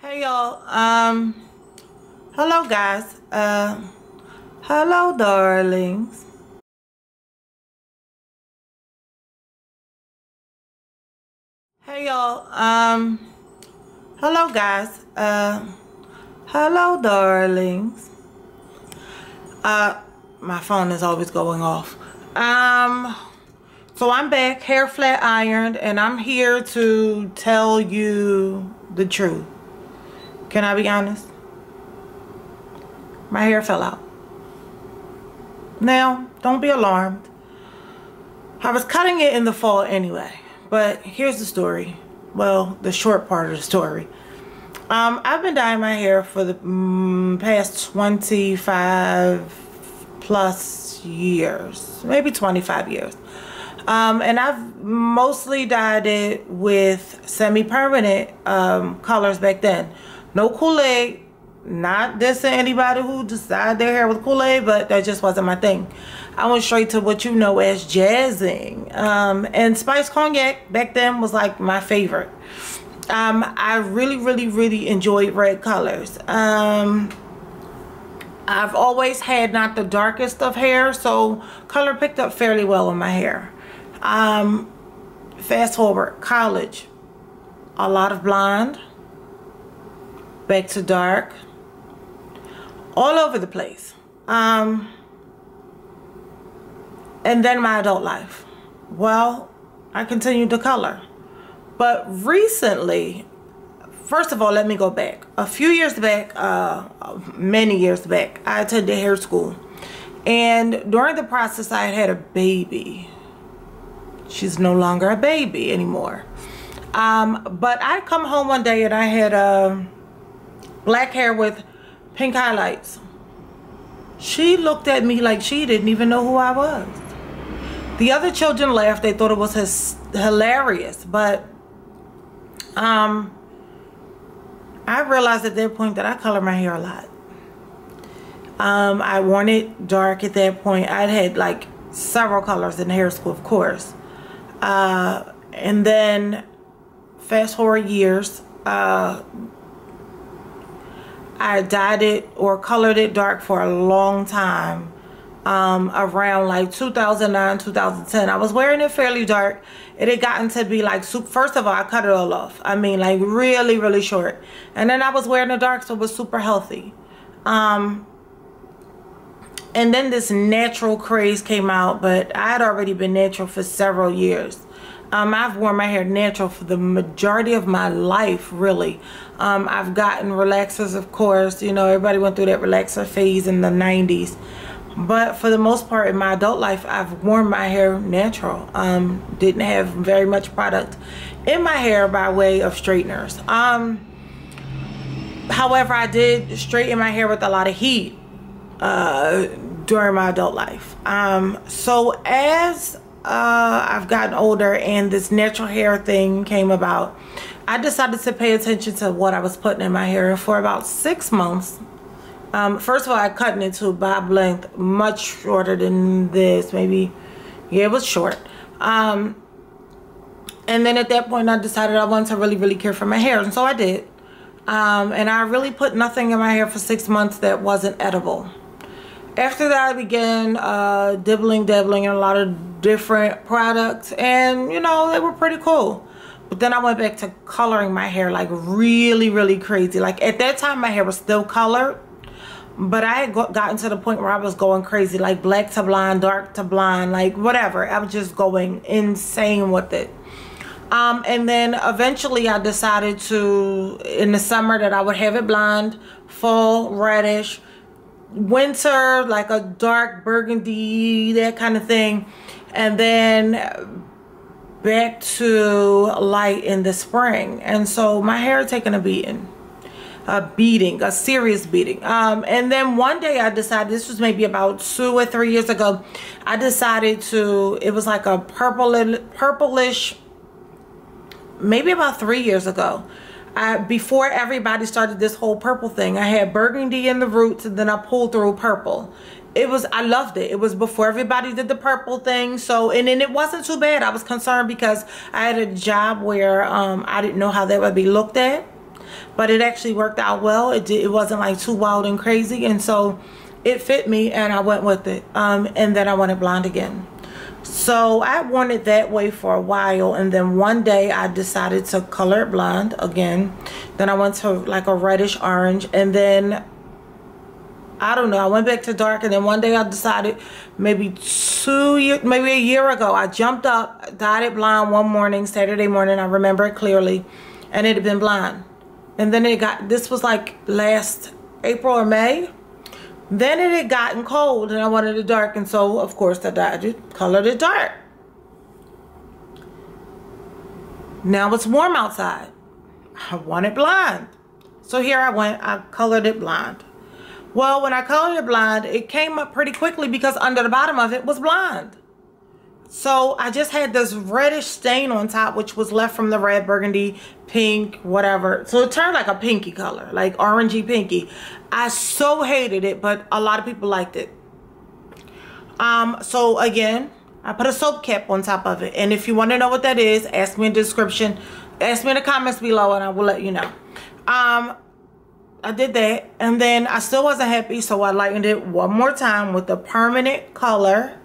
Hey y'all, hello guys, hello darlings. Hey y'all, hello guys, hello darlings. My phone is always going off. So I'm back, hair flat ironed, and I'm here to tell you the truth. Can I be honest? My hair fell out. Now, don't be alarmed. I was cutting it in the fall anyway, but here's the story. Well, the short part of the story. I've been dyeing my hair for the past 25 plus years, maybe 25 years. And I've mostly dyed it with semi-permanent colors back then. No Kool-Aid. Not dissing anybody who dyed their hair with Kool-Aid, but that just wasn't my thing. I went straight to what you know as jazzing. And Spice Cognac back then was like my favorite. I really enjoyed red colors. I've always had not the darkest of hair, so color picked up fairly well in my hair. Fast forward, college, a lot of blonde, back to dark, all over the place. And then my adult life. Well, I continued to color. But recently, first of all, let me go back. A few years back, many years back, I attended hair school. And during the process, I had a baby. She's no longer a baby anymore. But I come home one day and I had black hair with pink highlights. She looked at me like she didn't even know who I was. The other children laughed. They thought it was hilarious. But I realized at that point that I color my hair a lot. I wanted dark at that point. I'd had like several colors in hair school, of course. And then fast forward years, I dyed it or colored it dark for a long time, around like 2009, 2010. I was wearing it fairly dark. It had gotten to be like, first of all, I cut it all off. I mean, like really short. And then I was wearing it dark, so it was super healthy. And then this natural craze came out, but I had already been natural for several years. I've worn my hair natural for the majority of my life, really. I've gotten relaxers, of course. You know, everybody went through that relaxer phase in the 90s. But for the most part, in my adult life, I've worn my hair natural. Didn't have very much product in my hair by way of straighteners. However, I did straighten my hair with a lot of heat during my adult life. So as I've gotten older and this natural hair thing came about, I decided to pay attention to what I was putting in my hair. For about 6 months, first of all, I cut it into bob length, much shorter than this. Maybe, yeah, it was short. And then at that point, I decided I wanted to really care for my hair, and so I did. And I really put nothing in my hair for 6 months that wasn't edible. After that, I began dabbling in a lot of different products, and you know, they were pretty cool. But then I went back to coloring my hair like really crazy. Like at that time, my hair was still colored, but I had gotten to the point where I was going crazy, like black to blonde, dark to blonde, like whatever. I was just going insane with it. And then eventually I decided to, in the summer, that I would have it blonde, fall reddish, winter like a dark burgundy, that kind of thing, and then back to light in the spring. And so my hair had taken a serious beating. And then one day I decided, this was maybe about 2 or 3 years ago, I decided to, it was like a purplish, maybe about 3 years ago. Before everybody started this whole purple thing, I had burgundy in the roots, and then I pulled through purple. I loved it. It was before everybody did the purple thing. So, and then it wasn't too bad. I was concerned because I had a job where I didn't know how that would be looked at. but it actually worked out well. It wasn't like too wild and crazy, and so it fit me, and I went with it. And then I went it blonde again. So I worn it that way for a while, and then one day I decided to color it blonde again. Then I went to like a reddish orange, and then I don't know, I went back to dark. And then one day I decided, maybe a year ago, I jumped up, dyed it blonde one morning, Saturday morning, I remember it clearly, and it had been blonde. And then this was like last April or May. Then it had gotten cold and I wanted it dark, and so of course I dyed it, colored it dark. Now it's warm outside. I want it blonde. So here I went, I colored it blonde. Well, when I colored it blonde, it came up pretty quickly because under the bottom of it was blonde. So I just had this reddish stain on top, which was left from the red, burgundy, pink, whatever. So it turned like a pinky color, like orangey pinky. I so hated it, but a lot of people liked it. So again, I put a soap cap on top of it. And if you want to know what that is, ask me in the description. Ask me in the comments below and I will let you know. I did that, and then I still wasn't happy, so I lightened it one more time with the permanent color.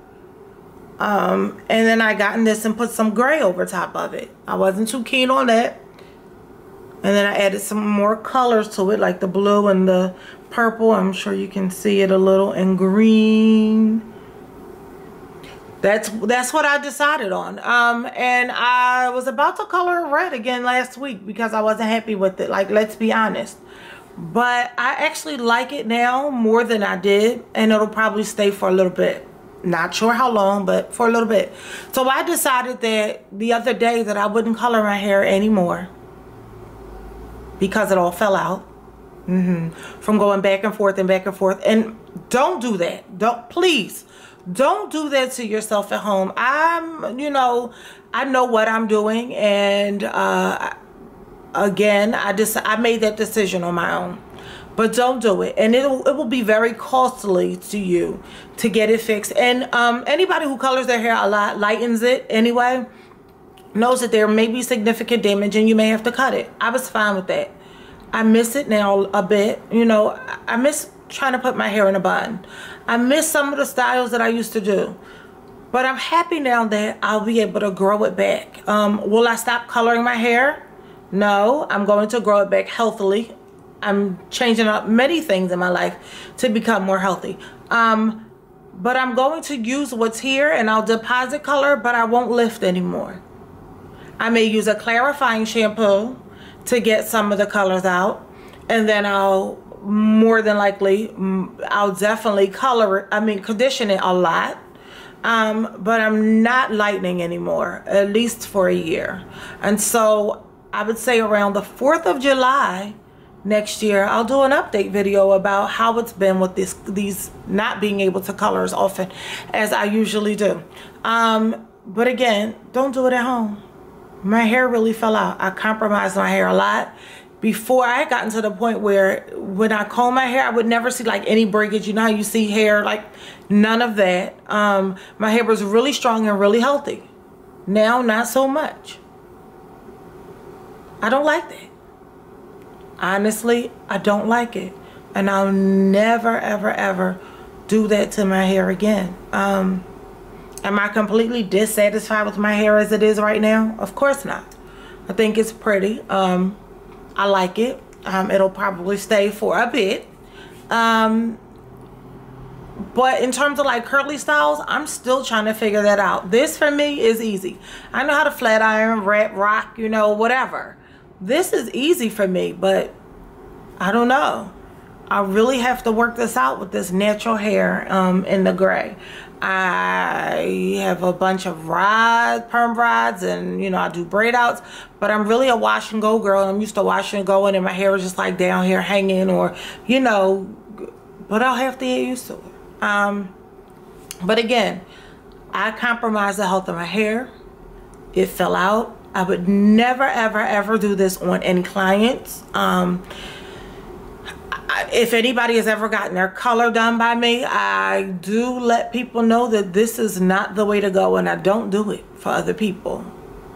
And then I got in this and put some gray over top of it. I wasn't too keen on that. And then I added some more colors to it, like the blue and the purple. I'm sure you can see it a little, and green. That's what I decided on. And I was about to color red again last week because I wasn't happy with it. Like, let's be honest. But I actually like it now more than I did, and it'll probably stay for a little bit. Not sure how long, but for a little bit. So I decided that the other day that I wouldn't color my hair anymore because it all fell out from going back and forth and back and forth. And don't do that. Please don't do that to yourself at home. I know what I'm doing, and again, I made that decision on my own. But don't do it, and it will be very costly to you to get it fixed. And anybody who colors their hair a lot, lightens it anyway, knows that there may be significant damage and you may have to cut it. I was fine with that. I miss it now a bit. I miss trying to put my hair in a bun. I miss some of the styles that I used to do. But I'm happy now that I'll be able to grow it back. Will I stop coloring my hair? No, I'm going to grow it back healthily. I'm changing up many things in my life to become more healthy. But I'm going to use what's here, and I'll deposit color, but I won't lift anymore. I may use a clarifying shampoo to get some of the colors out, and then I'll definitely condition it a lot. But I'm not lightening anymore, at least for a year. And so I would say around the 4th of July next year, I'll do an update video about how it's been with these not being able to color as often as I usually do. But again, don't do it at home. My hair really fell out. I compromised my hair a lot. Before, I had gotten to the point where when I comb my hair, I would never see like any breakage. You know how you see hair, like none of that. My hair was really strong and really healthy. Now, not so much. I don't like that. Honestly, I don't like it. And I'll never, ever, ever do that to my hair again. Am I completely dissatisfied with my hair as it is right now? Of course not. I think it's pretty. I like it. It'll probably stay for a bit. But in terms of like curly styles, I'm still trying to figure that out. This for me is easy. I know how to flat iron, wrap, rock, whatever. This is easy for me, but I don't know. I really have to work this out with this natural hair in the gray. I have a bunch of rods, perm rods, and I do braid outs, but I'm really a wash and go girl. I'm used to washing and going, and my hair is just like down here hanging, or but I'll have to get used to it. But again, I compromised the health of my hair. It fell out. I would never, ever, ever do this on any clients. If anybody has ever gotten their color done by me, I do let people know that this is not the way to go, and I don't do it for other people.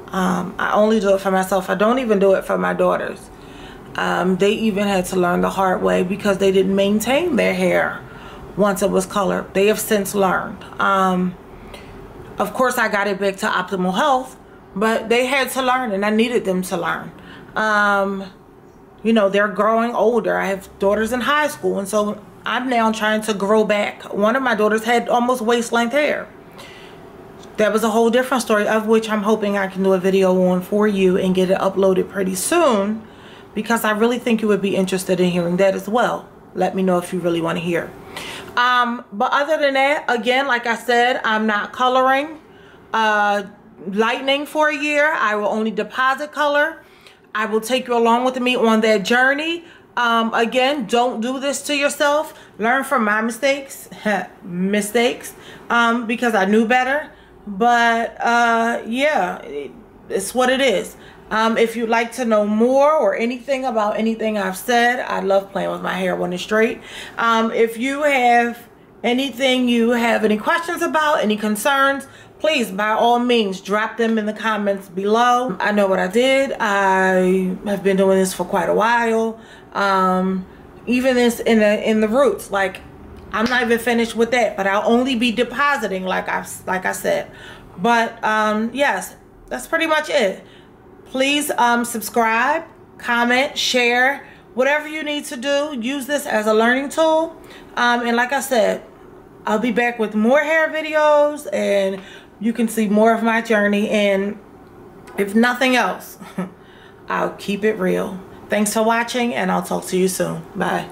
I only do it for myself. I don't even do it for my daughters. They even had to learn the hard way because they didn't maintain their hair once it was colored. They have since learned. Of course, I got it back to optimal health, but they had to learn, and I needed them to learn. You know, they're growing older. I have daughters in high school, and so I'm now trying to grow back. One of my daughters had almost waist-length hair. That was a whole different story, of which I'm hoping I can do a video on for you and get it uploaded pretty soon, because I really think you would be interested in hearing that as well. Let me know if you really want to hear. But other than that, again, like I said, I'm not coloring lightning for a year. I will only deposit color. I will take you along with me on that journey. Again, don't do this to yourself. Learn from my mistakes, because I knew better. But yeah, it's what it is. If you'd like to know more or anything about anything I've said, I love playing with my hair when it's straight. If you have anything you have any questions about, any concerns, please, by all means, drop them in the comments below. I know what I did. I have been doing this for quite a while. Even this in the roots, like, I'm not even finished with that, but I'll only be depositing like I said. But yes, that's pretty much it. Please subscribe, comment, share, whatever you need to do. Use this as a learning tool. And like I said, I'll be back with more hair videos, and you can see more of my journey. And if nothing else, I'll keep it real. Thanks for watching, and I'll talk to you soon. Bye.